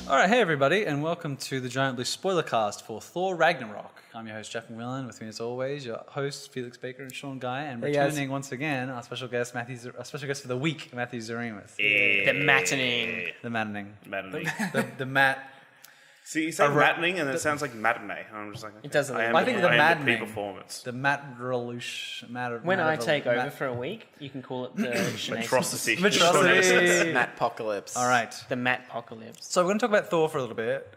All right, hey everybody, and welcome to the Giant Blue Spoilercast for Thor Ragnarok. I'm your host, Jack Macmillan. With me, as always, your hosts, Felix Baker and Sean Guy, and returning once again, our special guest, our special guest for the week, Matthew Zarimis. The Mattening. The Mattening. The Matt. See, you say Mattening, and it sounds like matinee. I'm just like, okay. It doesn't. I think the Mattening. Performance. The Matt Relush. When I take over for a week, you can call it the Atrocity. Matt-pocalypse. All right. The Matt-pocalypse. So we're going to talk about Thor for a little bit.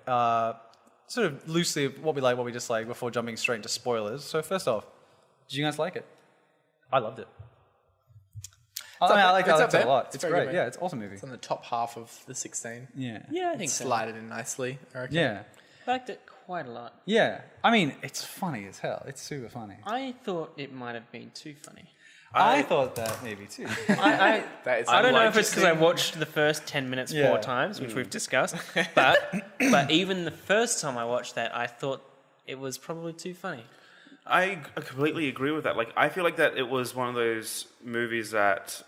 Sort of loosely what we like, what we dislike, before jumping straight into spoilers. So first off, did you guys like it? I loved it. I liked it a lot. It's great. Yeah, it's an awesome movie. It's on the top half of the 16. Yeah. Yeah, I think so. Slide it in nicely, I reckon. Yeah. I liked it quite a lot. Yeah. I mean, it's funny as hell. It's super funny. I thought it might have been too funny. I thought that maybe too. I don't know if it's because I interesting. watched the first 10 minutes 4 times, which we've discussed, but even the first time I watched that, I thought it was probably too funny. I completely agree with that. Like, I feel like that it was one of those movies that,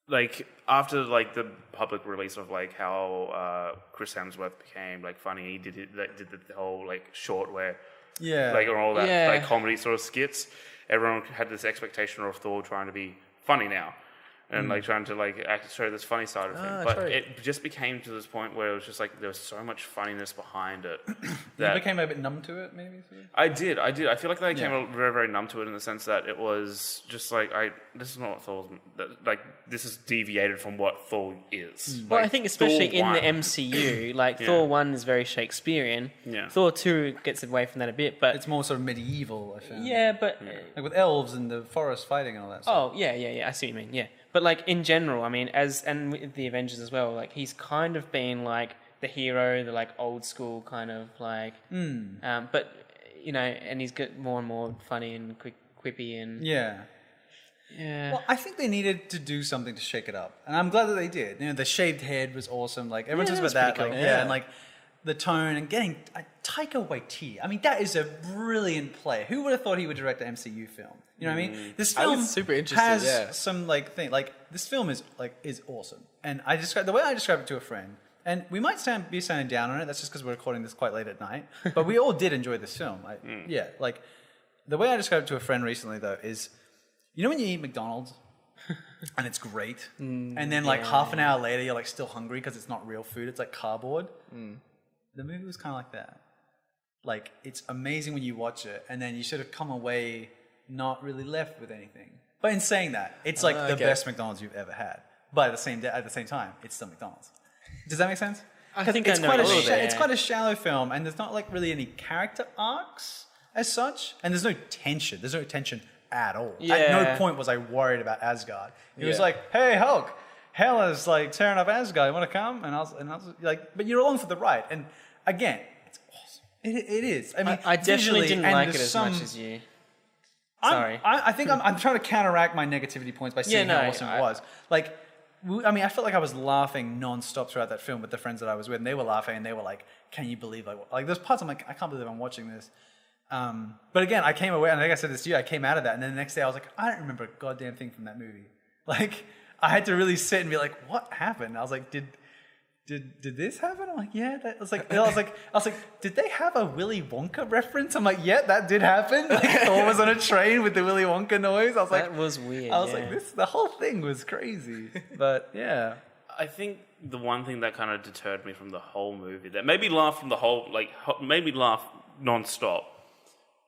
like, after like the public release of like how Chris Hemsworth became like funny, he did the whole like short where like all that like comedy sort of skits. Everyone had this expectation of Thor trying to be funny now, and like trying to like show this funny side of him. But it just became to this point where it was just like there was so much funniness behind it that You became a bit numb to it, maybe. I did. I feel like I became very, very numb to it in the sense that it was just like this is not what Thor's like. This is deviated from what Thor is. Well, Like, I think especially Thor in 1. the MCU, like Thor 1 is very Shakespearean. Yeah. Thor 2 gets away from that a bit, but It's more sort of medieval, I found. yeah, but Like with elves and the forest fighting and all that stuff. oh yeah, I see what you mean. Yeah, but like in general, I mean, and with the Avengers as well, like he's kind of been like the hero, the like old school kind of like, but you know, and he's got more and more funny and quippy and Yeah. Well, I think they needed to do something to shake it up, and I'm glad that they did. You know, the shaved head was awesome. Like everyone talks about that. pretty Like cool. and like the tone and getting Taika Waititi. I mean, that is a brilliant play. Who would have thought he would direct an MCU film? You know what I mean? This I was film super interested, has yeah. some like thing. Like this film is awesome, and the way I described it to a friend. And we might be sounding down on it. That's just because we're recording this quite late at night. But we all did enjoy this film. Yeah, like the way I described it to a friend recently, though, is you know when you eat McDonald's and it's great, and then like half an hour later you're like still hungry because it's not real food. It's like cardboard. The movie was kind of like that. Like it's amazing when you watch it, and then you sort of come away not really left with anything. But in saying that, it's like the best McDonald's you've ever had. But at the same time, it's still McDonald's. Does that make sense? I think it's I know quite a little bit. it's quite a shallow film, and there's not like really any character arcs as such, and there's no tension. There's no tension at all. At no point was I worried about Asgard. It was like, hey Hulk, Hela's like tearing up Asgard. You want to come? And I was like, but you're along for the ride. And again, it's awesome. It is. I mean, I definitely didn't like it as some, much as you. Sorry. I think I'm trying to counteract my negativity points by saying how awesome it was. Like, I mean, I felt like I was laughing non-stop throughout that film with the friends that I was with, and they were laughing, and they were like, "Can you believe like there's parts I'm like, I can't believe I'm watching this." But again, I came away, and like I said this to you, I came out of that, and then the next day I was like, I don't remember a goddamn thing from that movie. Like, I had to really sit and be like, what happened? I was like, did this happen? I'm like, yeah. I was like, did they have a Willy Wonka reference? I'm like, yeah, that did happen. Like, Thor was on a train with the Willy Wonka noise. I was like, that was weird. I was like, the whole thing was crazy. But yeah, I think the one thing that kind of deterred me from the whole movie, that made me laugh from the whole, like, made me laugh non-stop,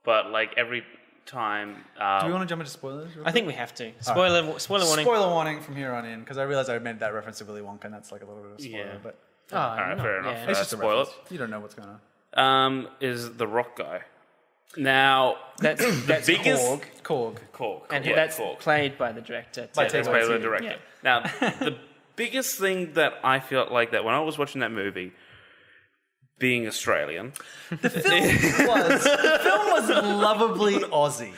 but like every time. do we want to jump into spoilers? I think we have to. Spoiler warning. Spoiler warning from here on in, because I realized I made that reference to Willy Wonka, and that's like a little bit of a spoiler. Yeah. But all right, fair enough. yeah. it's just a spoil reference. it. You don't know what's going on. Is the Rock guy. Now, That's biggest- Korg. Korg. And yeah, that's Korg. played by the director. By That's Taika by the Waititi. director. Yeah. Now, the biggest thing that I felt like that when I was watching that movie, being Australian, The film was lovably Aussie.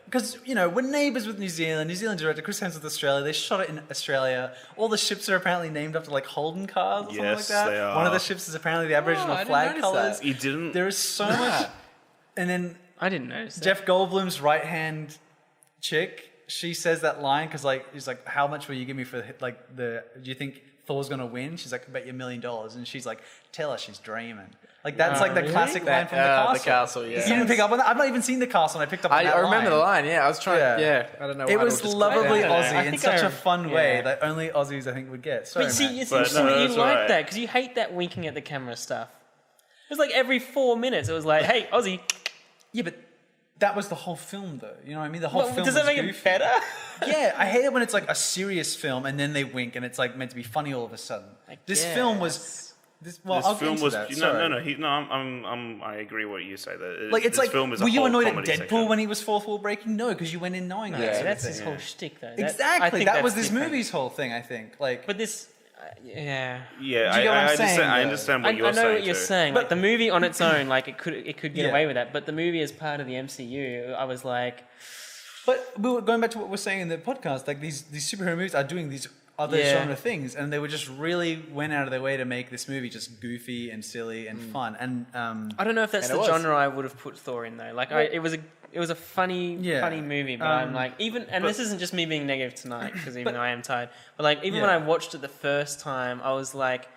Because, you know, we're neighbours with New Zealand. New Zealand director, Chris Hemsworth, Australia. They shot it in Australia. All the ships are apparently named after, like, Holden cars or something like Yes, that. they are. One of the ships is apparently the Aboriginal I didn't flag notice colours. that. you didn't. There is so much. And then I didn't notice that. Jeff Goldblum's right-hand chick she says that line because like he's like, how much will you give me for do you think Thor's gonna win? She's like, I bet you $1 million, and she's like, tell her she's dreaming. Like that's like the classic line from the castle. The castle, yeah. You didn't pick up on that. I've not even seen the castle, and I picked up on that I remember the line. line. Yeah, I was trying. Yeah, I don't know. It was lovably I Aussie in think such I- a fun yeah. way that only Aussies I think would get. Sorry, But see, Matt. it's But interesting no, that you that's like alright. that because you hate that winking at the camera stuff. It was like every 4 minutes, it was like, "Hey, Aussie." Yeah, but that was the whole film, though. You know what I mean? The whole Well, film does that was make goofy. it better? Yeah, I hate it when it's like a serious film and then they wink and it's like meant to be funny all of a sudden. This film was. Well, This I'll get film into was that. no, Sorry. no. I agree what you say. That Like it's this like, film is a were you whole annoyed at comedy Deadpool section. when he was fourth wall breaking? No, because you went in knowing that. Yeah, sort of That's thing. his whole shtick, though. I Exactly. think That was that's this different. movie's whole thing. I think. Like, But this, yeah. Yeah, Do you get what I'm I saying, understand. I though? understand I what you're saying. know what you're too. saying. Like the movie on its own, like it could get Yeah. away with that. But the movie as part of the MCU, I was like, but we were going back to what we're saying in the podcast. Like these superhero movies are doing these other Yeah. genre things, and they were just really went out of their way to make this movie just goofy and silly and fun. And I don't know if that's And it the was. genre I would have put Thor in though. Like it was a funny Yeah. funny movie, but I'm like this isn't just me being negative tonight because even though I am tired, but like even when Yeah. I watched it the first time, I was like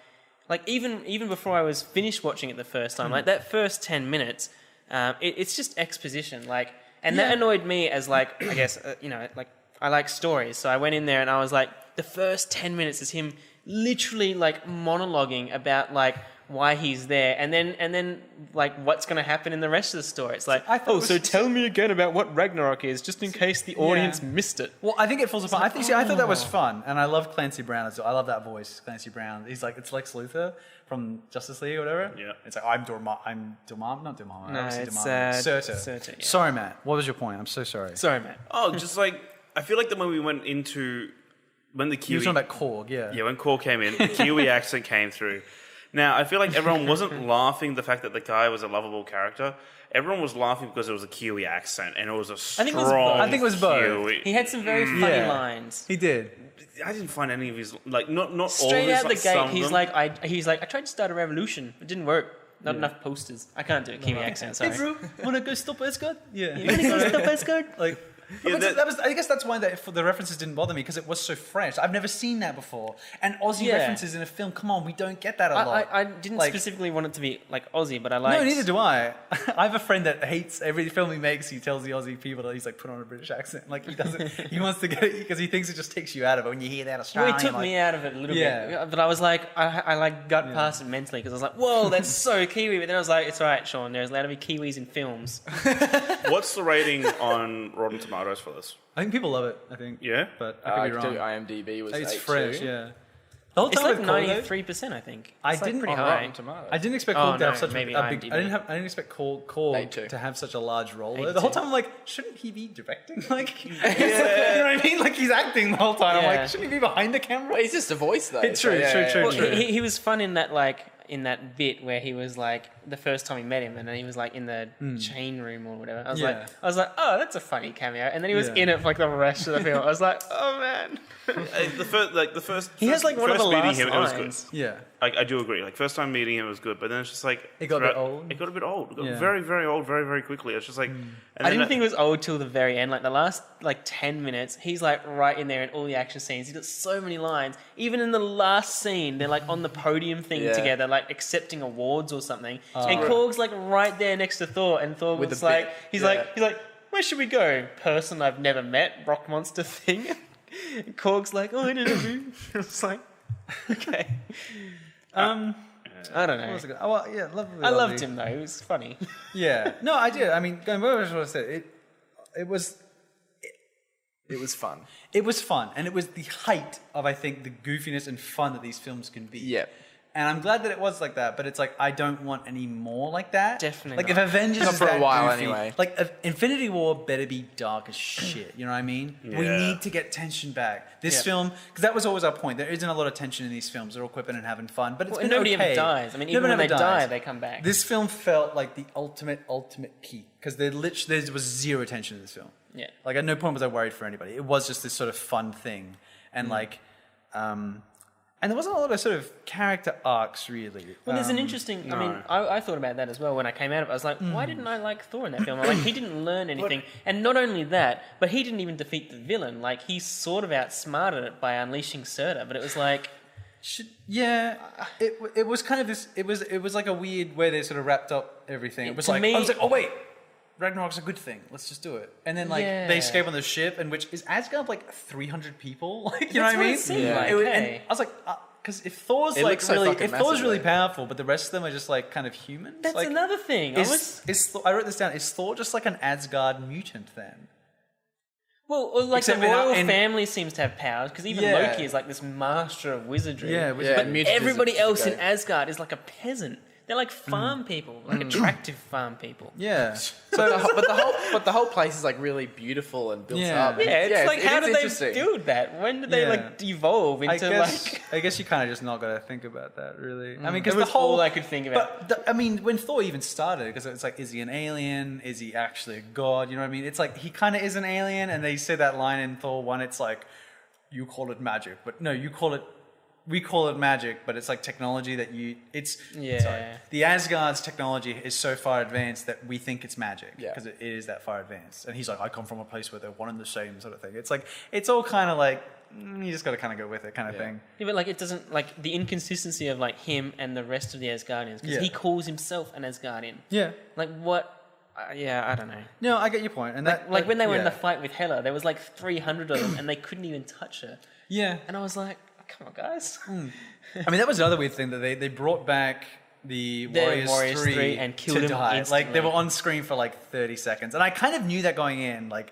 even before I was finished watching it the first time, like that first 10 minutes, it's just exposition, like, and that annoyed me as like I guess like I like stories, so I went in there and I was like, the first 10 minutes is him literally like monologuing about like why he's there, and then like what's going to happen in the rest of the story. It's like, I thought it was so just- tell me again about what Ragnarok is, just in case the audience missed it. well, I think it falls apart. I thought that was fun, and I love Clancy Brown as well. I love that voice, Clancy Brown. He's like it's Lex Luthor from Justice League or whatever. Yeah. It's like I'm Dormammu, not Dormammu. No, obviously it's, Dormammu. Surtur, yeah. Sorry, Matt. What was your point? I'm so sorry. Sorry, man. Oh, just like I feel like that when we went into when the You were Kiwi, talking about Korg, yeah. yeah, when Korg came in, the Kiwi accent came through. Now I feel like everyone wasn't laughing the fact that the guy was a lovable character. Everyone was laughing because it was a Kiwi accent and it was a strong. think it was both. I think it was both. Kiwi. He had some very funny Yeah. lines. He did. I didn't find any of his not all of Straight his, out the like, some gate, of he's them. like, I tried to start a revolution. It didn't work. Not enough posters. I can't do a Kiwi accent. Sorry. Hey, bro, wanna go stop Escort? Yeah. You wanna go stop Escort? Like, Yeah, but that- was, I guess that's why the references didn't bother me because it was so French. I've never seen that before. And Aussie Yeah. references in a film, come on, we don't get that a lot. I didn't Like- specifically want it to be like Aussie, but I like. No, neither do I. I have a friend that hates every film he makes. He tells the Aussie people that he's like put on a British accent. Like he doesn't. He wants to get it because he thinks it just takes you out of it when you hear that Well, Australian. it took like, me out of it a little Yeah. bit, but I was like, I like got past it mentally because I was like, whoa, that's so Kiwi. But then I was like, it's all right, Sean. There's allowed to be Kiwis in films. What's the rating on Rotten Tomatoes for this? I think people love it. I think. Yeah? But I could be wrong. IMDb was It's 8.2. fresh. Yeah. The whole It's time like with Korg, though, 93%, I think. I It's like didn't- pretty on high. Rotten Tomatoes. I didn't expect Oh, Korg to have no, such a maybe big. I IMDb. didn't expect Korg 82. to have such a large role. 82. The whole time I'm like, shouldn't he be directing? Like, you know what I mean? Like he's acting the whole time. I'm Yeah. like, shouldn't he be behind the camera? Well, he's just a voice though. It's true, true. Well, he was fun in that in that bit where he was like the first time we met him, and then he was like in the chain room or whatever. I was like, oh, that's a funny cameo. And then he was Yeah. in it for like the rest of the film. I was like, oh man. The first He has like one of the first meeting last him, it was lines. good. Yeah. I do agree. Like first time meeting him was good, but then it's just like It got a bit throughout- old. It got a bit old. It got Yeah. very, very old, very, very quickly. It's just like and I then didn't think it was old till the very end. Like the last 10 minutes, he's like right in there in all the action scenes. He's got so many lines. Even in the last scene, they're like on the podium thing Yeah. together, like accepting awards or something. And Korg's like right there next to Thor, and Thor With was the like, bit- he's yeah. like, where should we go? Person I've never met, rock monster thing. And Korg's like, oh, I don't know. It's like, okay. I don't What know. was it? Oh, well, yeah, lovely. I loved him though. It was funny. Yeah. No, I did. I mean, going back to what I said, it was fun. it was fun, and it was the height of I think the goofiness and fun that these films can be. Yeah. And I'm glad that it was like that, but it's like I don't want any more like that. Definitely Like not. if Avengers Not is for a that while goofy, anyway. like if Infinity War better be dark as shit. You know what I mean? We Yeah. need to get tension back. This Yeah. film, because that was always our point. There isn't a lot of tension in these films. They're all quipping and having fun, but it's Well, been and nobody okay. ever dies. I mean, Nobody even when they ever dies. die, they come back. This film felt like the ultimate peak because there was zero tension in this film. Yeah. Like at no point was I worried for anybody. It was just this sort of fun thing, and And there wasn't a lot of sort of character arcs, really. Well, there's an interesting... I mean, I thought about that as well when I came out of it. I was like, why didn't I like Thor in that film? Like, he didn't learn anything. And not only that, but he didn't even defeat the villain. Like, he sort of outsmarted it by unleashing Surtur. But it was like... it was kind of this... It was like a weird way they sort of wrapped up everything. It was like, me, I was like, oh, wait. Ragnarok's a good thing. Let's just do it. And then, like, they escape on the ship, and which is Asgard, like, 300 people? Like, you know what I mean? It seemed like, and I was like, because if Thor's, like, really... If Thor's really powerful, but the rest of them are just, like, kind of humans? That's like, another thing. I wrote this down. Is Thor just, like, an Asgard mutant, then? Well, or like Except the royal family seems to have powers, because even Loki is, like, this master of wizardry. But everybody else in Asgard is, like, a peasant. They're like farm people, like attractive farm people. Yeah. So, but the whole place is like really beautiful and built up. Yeah, it's like how did they build that? When did they like devolve into I guess you kind of just not got to think about that, really. I mean, because the whole all I could think about. But I mean, when Thor even started, because it's like, is he an alien? Is he actually a god? You know what I mean? It's like he kind of is an alien, and they say that line in Thor 1. It's like, you call it magic, but no, we call it magic, but it's like technology that the Asgard's technology is so far advanced that we think it's magic because it is that far advanced. And he's like, I come from a place where they're one and the same sort of thing. It's like, it's all kind of like, you just got to kind of go with it kind of thing. Yeah, but like it doesn't, like the inconsistency of like him and the rest of the Asgardians, because he calls himself an Asgardian. Yeah. Like what? I don't know. No, I get your point. And that, like when they were in the fight with Hela, there was like 300 of them and they couldn't even touch her. Yeah. And I was like, come on, guys. I mean, that was another weird thing that they brought back the Warriors 3 and killed them instantly. Like, they were on screen for like 30 seconds. And I kind of knew that going in, like,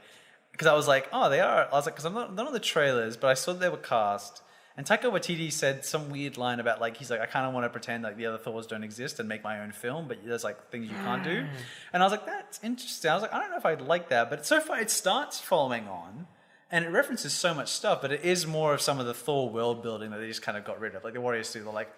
because I was like, oh, they are. I was like, because I'm not on the trailers, but I saw that they were cast. And Taika Waititi said some weird line about, like, he's like, I kind of want to pretend like the other Thors don't exist and make my own film, but there's like things you can't do. And I was like, that's interesting. I was like, I don't know if I'd like that, but so far it starts following on. And it references so much stuff, but it is more of some of the Thor world building that they just kind of got rid of. Like the Warriors 2, they're like,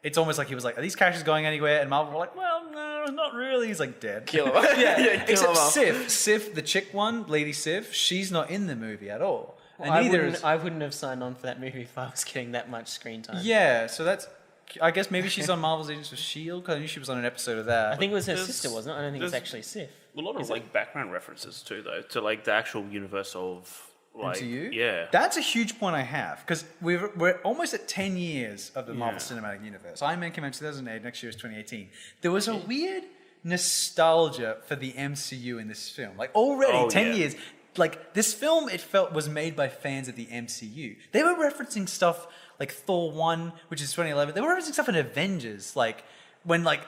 it's almost like he was like, are these characters going anywhere? And Marvel were like, well, no, not really. He's like dead. Kill him. Except Sif, the chick one, Lady Sif, she's not in the movie at all. Well, I wouldn't have signed on for that movie if I was getting that much screen time. Yeah, so that's... I guess maybe she's on Marvel's Agents of S.H.I.E.L.D. because I knew she was on an episode of that. I think it was her sister, wasn't it? I don't think it's actually Sif. A lot of like background references too, though, to like the actual universe of... Like, MCU? Yeah. That's a huge point I have, because we're almost at 10 years of the Marvel Cinematic Universe. Iron Man came out in 2008, next year is 2018. There was a weird nostalgia for the MCU in this film. Like, already, 10 years. Like, this film, it felt, was made by fans of the MCU. They were referencing stuff like Thor 1, which is 2011. They were referencing stuff in Avengers, like... When like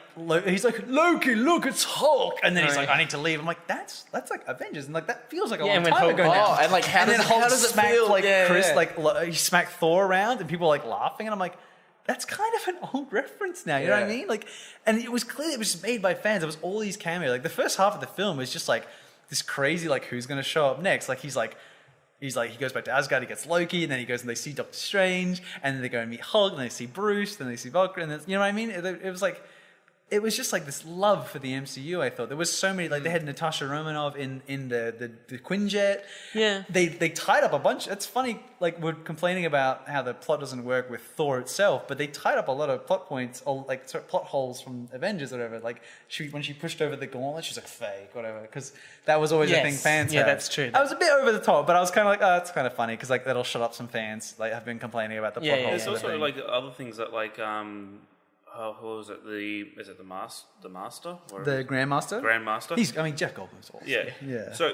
he's like, Loki, look, it's Hulk, and then he's like, I need to leave. I'm like, that's like Avengers, and like that feels like a long time ago now. And like, how does it feel? Like Chris, like he smacked Thor around, and people are like laughing, and I'm like, that's kind of an old reference now. You know what I mean? Like, and it was clear it was just made by fans. There was all these cameos. Like the first half of the film was just like this crazy, like who's gonna show up next? Like he's like, he goes back to Asgard, he gets Loki, and then he goes and they see Doctor Strange, and then they go and meet Hulk, and they see Bruce, then they see Valkyrie, and then, you know what I mean? It was like, it was just like this love for the MCU, I thought. There was so many, like they had Natasha Romanoff in the Quinjet. Yeah. They tied up a bunch. It's funny, like we're complaining about how the plot doesn't work with Thor itself, but they tied up a lot of plot points, or like plot holes from Avengers or whatever. Like when she pushed over the gauntlet, she's like fake, whatever, because that was always a thing fans had. Yeah, that's true. I was a bit over the top, but I was kind of like, oh, it's kind of funny, because like that'll shut up some fans. Like have been complaining about the plot holes. There's also like other things that like who was it? Is it the Master? The Grandmaster? Grandmaster. Jeff Goldblum's awesome. Yeah. So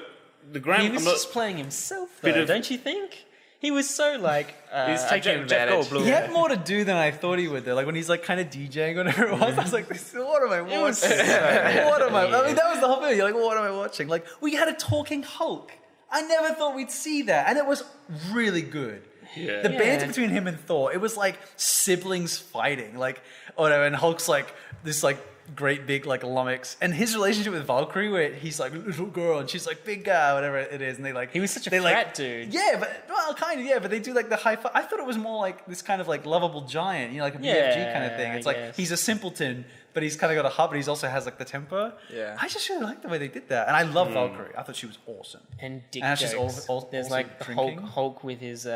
the He was just playing himself, though, don't you think? He was so like he's taking advantage. He had more to do than I thought he would. Though, like when he's like kind of DJing, whatever it was, I was like, "What am I watching? What am I?" I mean, that was the whole movie. You're like, what am I watching? Like we had a talking Hulk. I never thought we'd see that, and it was really good. Yeah. The banter between him and Thor, it was like siblings fighting, like whatever. And Hulk's like this like great big like lummox, and his relationship with Valkyrie, where he's like little girl and she's like big guy, whatever it is, and they like he was such a frat dude. Yeah, but they do like the high five. I thought it was more like this kind of like lovable giant, you know, like a BFG kind of thing. It's like he's a simpleton, but he's kind of got a heart, but he's also has like the temper. Yeah, I just really liked the way they did that, and I love Valkyrie. I thought she was awesome. And dick jokes. There's like Hulk with his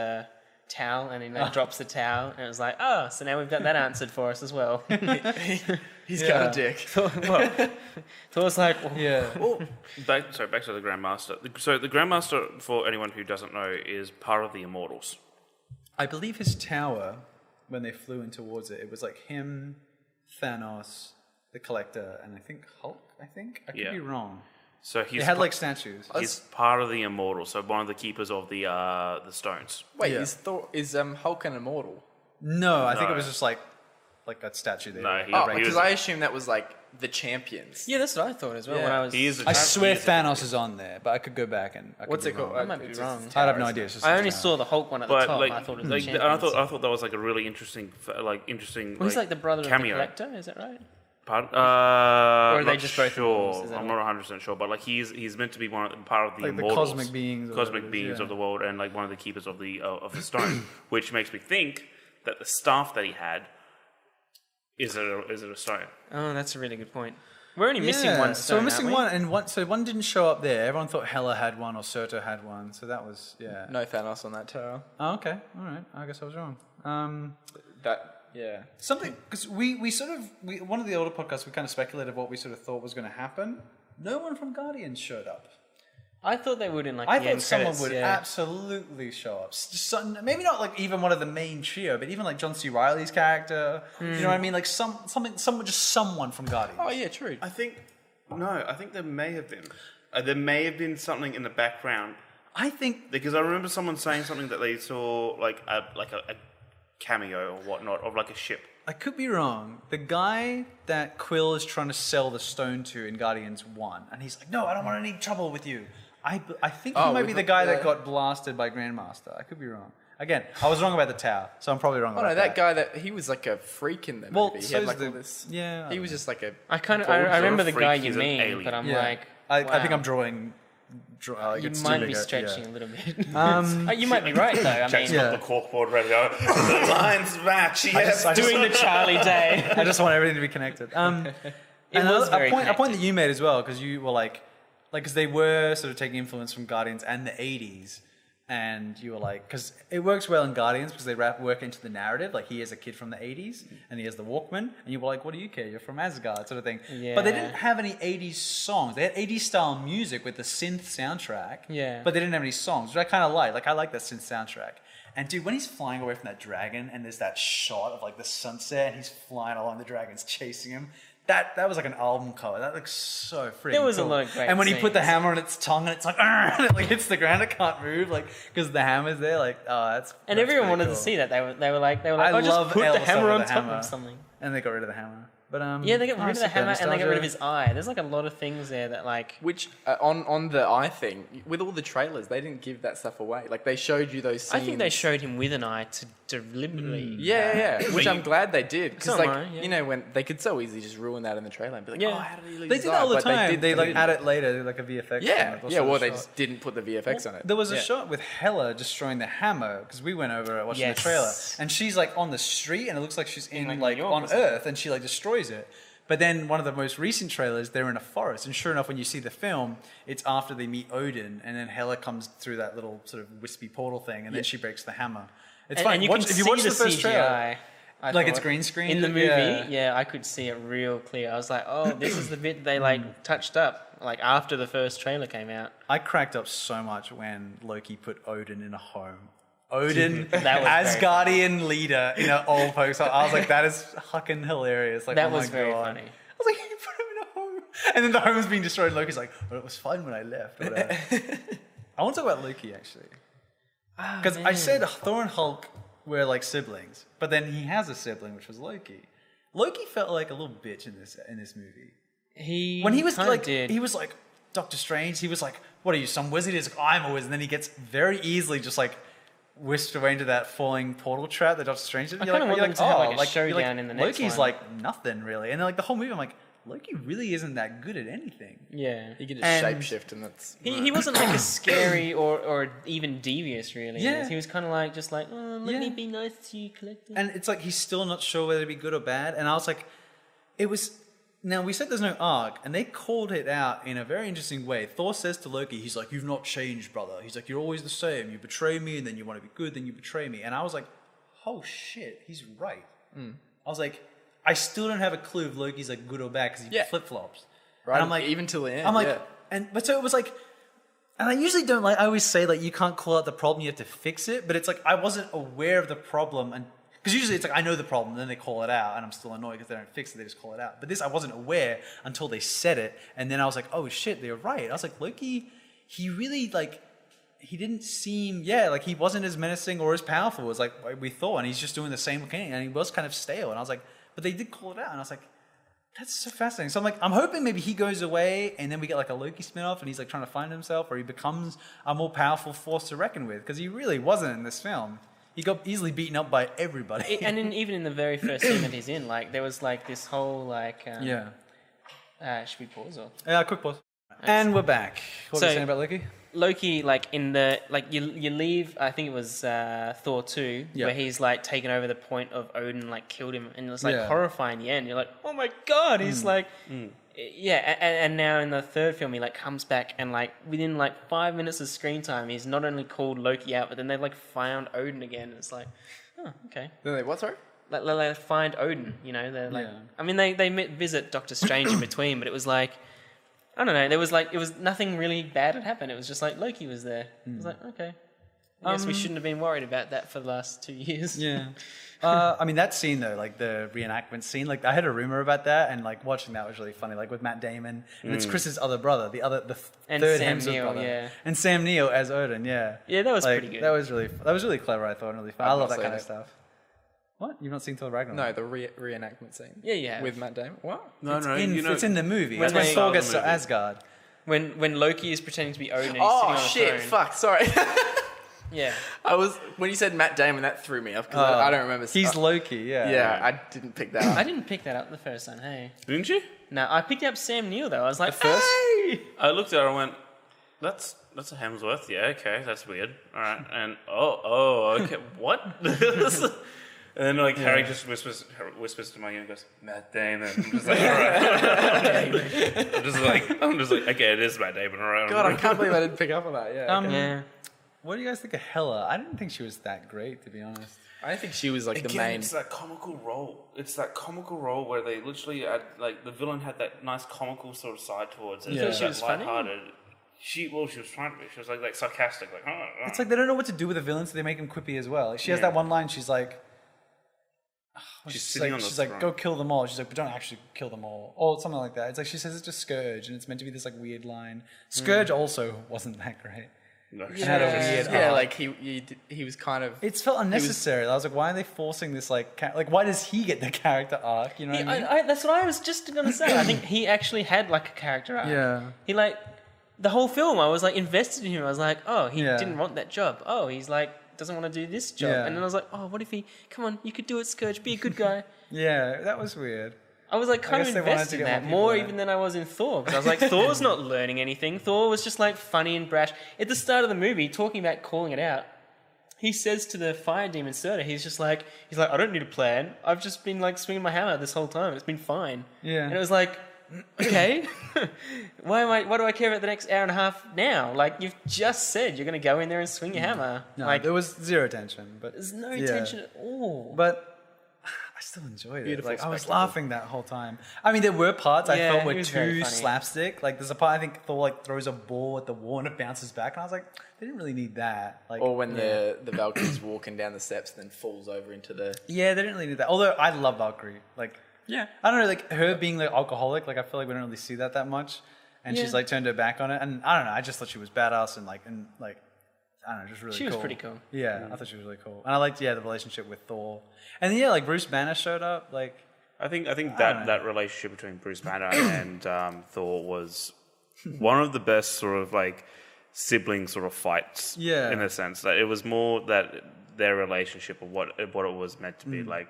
towel, and he drops the towel, and it was like, oh, so now we've got that answered for us as well. He's got a dick. Thor's like, well, Back to the Grandmaster. So the Grandmaster, for anyone who doesn't know, is part of the Immortals. I believe his tower, when they flew in towards it, it was like him, Thanos, the Collector, and I think Hulk. I could be wrong. So They had like statues. He's part of the Immortals, so one of the keepers of the stones. Wait, is Hulk an immortal? No, I think it was just like that statue there. No, Because I assumed that was like the champions. yeah, that's what I thought as well. When I was, I swear Thanos is on there, but I could go back and. What's it called? I might be wrong. I have no idea. It's just I his only tower. saw the Hulk one at the But top. like, I thought it was the I champions. thought that was like a really interesting. Well, he's like the brother cameo. of the Collector, is that right? Pardon? Or are they not just both sure. Immortals? Is that I'm not 100% sure, but like he's meant to be part of the Like the Immortals, cosmic beings or cosmic whatever it is, beings yeah. of the world, and like one of the keepers of the stone, which makes me think that the staff that he had is it a stone. Oh, that's a really good point. We're only missing one stone, So we're missing aren't we? so one didn't show up there. Everyone thought Hela had one or Surtur had one, so that was No Thanos on that tower. Oh, okay, all right. I guess I was wrong. Something because we one of the older podcasts we kind of speculated what we sort of thought was going to happen. No one from Guardians showed up. I thought they would in like I the thought end someone credits, would yeah. absolutely show up. Maybe not like even one of the main trio, but even like John C. Reilly's character. You know what I mean? Like someone from Guardians. Oh yeah, true. I think there may have been. There may have been something in the background I think because I remember someone saying something that they saw like a cameo or whatnot of like a ship. I could be wrong. The guy that Quill is trying to sell the stone to in Guardians 1, and he's like, no, I don't want any trouble with you. I think he might be the guy that got blasted by Grandmaster. I could be wrong. Again, I was wrong about the tower, so I'm probably wrong about that guy he was like a freak in the movie. He so had is like the- all this. yeah, He was just like a. I Thor's remember a the freak, guy you he's an mean, alien. but I'm Yeah. like, I think wow. I'm drawing. You it's might too be big, stretching yeah. a little bit. You might be right though. I Jack's mean, got the corkboard ready to go. The lines match. Yes. doing the Charlie Day. I just want everything to be connected. It was very a point that connected. you made as well, because you were like, because they were sort of taking influence from Guardians and the 80s, and you were like, because it works well in Guardians because they work into the narrative, like he is a kid from the 80s and he has the Walkman, and you were like, what do you care? You're from Asgard, sort of thing. Yeah. But they didn't have any 80s songs. They had 80s style music with the synth soundtrack, Yeah. but they didn't have any songs, which I kind of like. Like, I like that synth soundtrack. And dude, when he's flying away from that dragon and there's that shot of like the sunset and he's flying along, the dragon's chasing him, that was like an album cover. That looks so freaking There was a cool. lot of great And when he put the scenes. hammer on its tongue and it's like, and it like hits the ground, it can't move, like because the hammer's there. Like, oh, that's And that's everyone pretty wanted cool. to see that. They were like, I oh, just love put the Elsa hammer with on the top hammer. of something. And they got rid of the hammer. But Yeah, they got rid of nice, the hammer and they got rid of nostalgia. his eye. There's like a lot of things there that like. Which on the eye thing with all the trailers, they didn't give that stuff away. Like they showed you those scenes. I think they showed him with an eye to deliberately. Yeah. Which I'm glad they did because So like am I, yeah. you know when they could so easily just ruin that in the trailer and be like, Yeah. oh, how did he lose They his did eye? that all the But time. They like didn't. add it later, like a VFX. Yeah, thing, yeah. Well, they shot. just didn't put the VFX on it. There was a Yeah. shot with Hela destroying the hammer because we went over watching Yes. the trailer, and she's like on the street, and it looks like she's in like, like New York on or something. Earth, and she like destroys it. But then one of the most recent trailers, they're in a forest, and sure enough, when you see the film, it's after they meet Odin, and then Hela comes through that little sort of wispy portal thing, and then she breaks the hammer. It's fine. And you Watch- can if you see watch the the first trailer, CGI. I Like it's thought. green screen? in the movie. Yeah. Yeah, I could see it real clear. I was like, oh, this is the bit they like touched up like after the first trailer came out. I cracked up so much when Loki put Odin in a home. Odin, That was very Asgardian leader in an old folks' home. I was like, that is fucking hilarious. Like, That oh my was very God. funny. I was like, you put him in a home. And then the home's being destroyed. Loki's like, well, it was fun when I left. Or whatever. I want to talk about Loki, actually. Because I said Thor and Hulk were like siblings, but then he has a sibling, which was Loki. Loki felt like a little bitch in this movie. When he was kinda like, did. he was like Doctor Strange. He was like, "What are you, some wizard?" He's like, "I'm a wizard." And then he gets very easily just like whisked away into that falling portal trap that Doctor Strange did. I You're kinda want them to have, like, a you're showdown in the next Loki's one. like nothing really, and then like the whole movie, I'm like, Loki really isn't that good at anything. Yeah. You can just And- shapeshift and that's. He wasn't like a scary or even devious really. Yeah. He was kind of like just like, oh, let Yeah. me be nice to you, Collector. And it's like he's still not sure whether to be good or bad. And I was like, it was Now, we said there's no arc, and they called it out in a very interesting way. Thor says to Loki, he's like, you've not changed, brother. He's like, you're always the same. You betray me, and then you want to be good, then you betray me. And I was like, oh shit, he's right. I was like, I still don't have a clue if Loki's like good or bad because he flip-flops. Right, and I'm like, even till the end. I'm like, but so it was like, and I usually don't like, I always say like, you can't call out the problem, you have to fix it. But it's like, I wasn't aware of the problem, and because usually it's like, I know the problem, and then they call it out, and I'm still annoyed because they don't fix it, they just call it out. But this, I wasn't aware until they said it, and then I was like, oh shit, they're right. I was like, Loki, he really like, he didn't seem, like he wasn't as menacing or as powerful as like we thought, and he's just doing the same thing, and he was kind of stale. And I was like, but they did call it out, and I was like, that's so fascinating. So I'm like, I'm hoping maybe he goes away, and then we get like a Loki spin-off, and he's like trying to find himself, or he becomes a more powerful force to reckon with, because he really wasn't in this film. He got easily beaten up by everybody. And even in the very first scene that he's in, like there was like this whole like should we pause or? Yeah, quick pause. And we're back. What are you saying about Loki? Loki, like in the you leave. I think it was Thor 2, where he's like taken over the point of Odin like killed him, and it was like horrifying. The end. You're like, oh my god, he's like, and now in the third film, he like comes back, and like within like 5 minutes of screen time, he's not only called Loki out, but then they've like found Odin again. It's like, oh, okay. Then they what? Sorry. Like they find Odin. You know, they're like, I mean, they visit Doctor Strange in between, but it was like, I don't know. There was like, it was nothing really bad had happened. It was just like Loki was there. It was like, okay. I guess we shouldn't have been worried about that for the last 2 years. Yeah. I mean, that scene though, like the reenactment scene, like I had a rumor about that, and like watching that was really funny. Like with Matt Damon, and it's Chris's other brother, the third Sam Hemsworth Neill, brother, and Sam Neill as Odin. Yeah. Yeah, that was like, pretty good. That was really clever. I thought, and really fun. I love that kind of it. stuff. What? You've not seen Thor Ragnarok? No, the reenactment scene. Yeah. With Matt Damon. What? No, It's in the movie. When It's when they- Thor gets the to movie. Asgard. When Loki is pretending to be Odin, and he's sitting Oh on a shit! throne. Fuck. Sorry. Yeah. When you said Matt Damon, that threw me off because I don't remember. He's Loki. Yeah. Yeah, I didn't pick that I up. didn't pick that up the first time. Hey. Didn't you? No, I picked up Sam Neill though. I was like, first? hey! I looked at her and went, that's a Hemsworth. Yeah, okay, that's weird. All right, and okay, what? And then like Harry just whispers to my ear and goes, Matt Damon. I'm just like, all right. I'm just like, okay, it is Matt Damon. All right. God, I can't believe I didn't pick up on that. Yeah. Okay. Yeah. What do you guys think of Hela? I didn't think she was that great, to be honest. I think she was like the Again, main. it's that comical role. It's that comical role where they literally had, like, the villain had that nice comical sort of side towards it. Yeah. She was funny? lighthearted. She was trying to be. She was like sarcastic, like. It's like they don't know what to do with the villain, so they make him quippy as well. Like, she has that one line. She's like, She's sitting on the she's like, throne. go kill them all. She's like, but don't actually kill them all, or something like that. It's like she says it's a Scourge, and it's meant to be this like weird line. Scourge also wasn't that great. No, It had a weird Yeah, arc. like he was kind of. It's felt unnecessary. I was like, why are they forcing this like why does he get the character arc? You know what I mean? That's what I was just gonna say. I think he actually had like a character arc. Yeah. He like the whole film. I was like invested in him. I was like, oh, he Yeah. didn't want that job. Oh, he's like doesn't want to do this job. Yeah. And then I was like, oh, what if he? Come on, you could do it, Scourge. Be a good guy. Yeah, that was weird. I was like kind guess of they wanted to invested in get that more people more in it. even than I was in Thor because I was like, Thor's not learning anything. Thor was just like funny and brash. At the start of the movie, talking about calling it out, he says to the fire demon Surtur, he's like, I don't need a plan. I've just been like swinging my hammer this whole time. It's been fine. Yeah. And it was like, okay, why do I care about the next hour and a half now? Like you've just said you're going to go in there and swing your hammer. No, like there was zero tension, but there's no yeah. tension at all. But I still enjoyed it. Beautiful Like I was spectacle. laughing that whole time. I mean, there were parts I Yeah, felt it were was very too funny. slapstick. Like there's a part I think Thor like throws a ball at the wall and it bounces back, and I was like, they didn't really need that. Like, Or when the Valkyrie's walking down the steps and then falls over into the. yeah, they didn't really need that. Although I love Valkyrie. Like, Yeah. I don't know, like her being like alcoholic. Like I feel like we don't really see that much, and she's like turned her back on it. And I don't know. I just thought she was badass and like I don't know, just really She cool. was pretty cool. Yeah, I thought she was really cool, and I liked the relationship with Thor, and then like Bruce Banner showed up. Like I think don't know. that relationship between Bruce Banner and Thor was one of the best sort of like sibling sort of fights. Yeah. In a sense that it was more that their relationship of what it was meant to be like.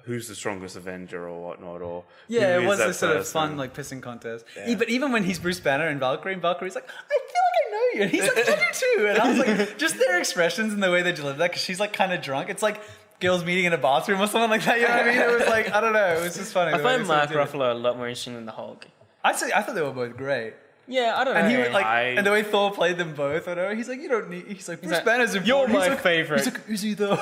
Who's the strongest Avenger or whatnot? Or yeah, who it is was that this sort of person? fun like pissing contest. But even when he's Bruce Banner and Valkyrie's like, I feel like I know you, and he's like, I do too. And I was like, just their expressions and the way they deliver that, because she's like kind of drunk. It's like girls meeting in a bathroom or something like that. You know what I mean? It was like, I don't know. It was just funny. I the way find they sort Mark of did it. Ruffalo a lot more interesting than the Hulk. I thought they were both great. Yeah, I don't know. And he was like, I- and the way Thor played them both, whatever. He's like, you don't need. He's like, Bruce like, Banner's important. "You're my He's like, favorite." He's like, is he though?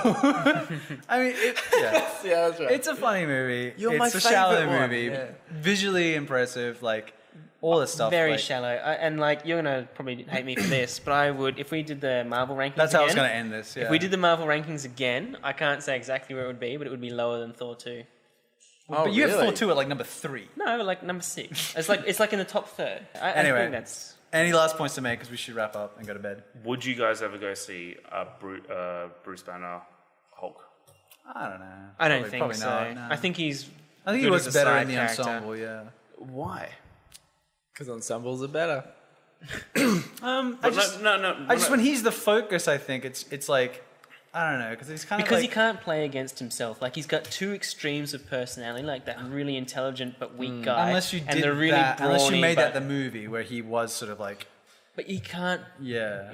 I mean, yeah. Yeah, that's right. It's a funny movie. You're it's my a shallow favourite one. movie. Yeah. Visually impressive, like all this stuff. Very like, shallow. And like, you're gonna probably hate me for this, but I would, if we did the Marvel rankings That's how I was again, going to end this. Yeah. If we did the Marvel rankings again, I can't say exactly where it would be, but it would be lower than Thor 2. but you have really? Thor 2 at like number 3. No, like number 6. It's like in the top third. I Anyway. think that's... Any last points to make? Because we should wrap up and go to bed. Would you guys ever go see a Bruce Banner Hulk? I don't know. I don't Probably- think probably so. not, no. I think he's I think he good was as a better side in the character. ensemble. Yeah. Why? Because ensembles are better. I just, when he's the focus, I think it's like, I don't know, because he's kind of Because like, he can't play against himself. Like, he's got two extremes of personality, like that really intelligent but weak guy. unless you and did the really that, unless you brawny, made that but- the movie where he was sort of like, But he can't yeah.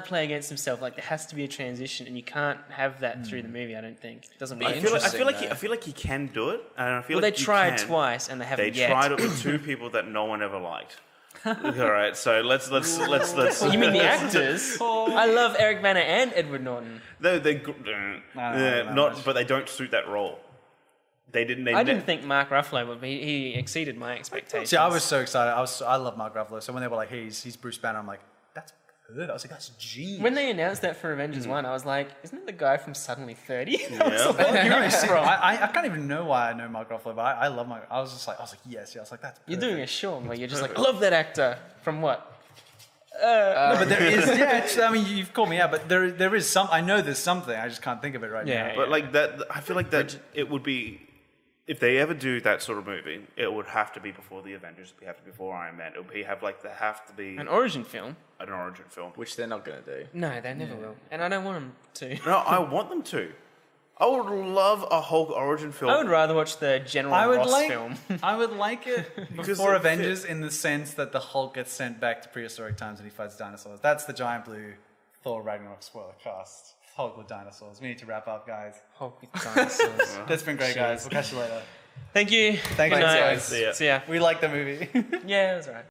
play against himself. Like, there has to be a transition, and you can't have that through the movie, I don't think. It doesn't I work. feel like he can do it, and I feel Well, like they he tried can. twice, and they They haven't yet. tried it with two people that no one ever liked. All right, so let's. You mean the actors? I love Eric Bana and Edward Norton. No, not not, much. but they don't suit that role. They didn't. I didn't think Mark Ruffalo would be. He exceeded my expectations. See, I was so excited. I love Mark Ruffalo. So when they were like, hey, he's Bruce Banner, I'm like, that's good. I was like, that's genius. When they announced that for Avengers 1, I was like, isn't it the guy from Suddenly 30? Yeah. You really see, bro, I can't even know why I know Mark Ruffalo, but I love Mark. I was like, yes. I was like, that's You're perfect. doing a Sean where you're just like, I love that actor. From what? No, but there is, I mean, you've called me out, but there is some. I know there's something. I just can't think of it right Yeah. now. But like that, I feel like that it would be. If they ever do that sort of movie, it would have to be before the Avengers. It would have to be before Iron Man. It would be there have to be An origin film? an origin film. Which they're not going to do. No, they never will. And I don't want them to. No, I want them to. I would love a Hulk origin film. I would rather watch the General I would Ross like, film. I would like it Because before it Avengers in the sense that the Hulk gets sent back to prehistoric times and he fights dinosaurs. That's the giant blue Thor Ragnarok spoiler cast. Hulk with dinosaurs. We need to wrap up, guys. Hulk with dinosaurs. That's been great, guys. We'll catch you later. Thank you. Thank you, Good night. guys. See ya. See ya. We like the movie. Yeah, it was alright.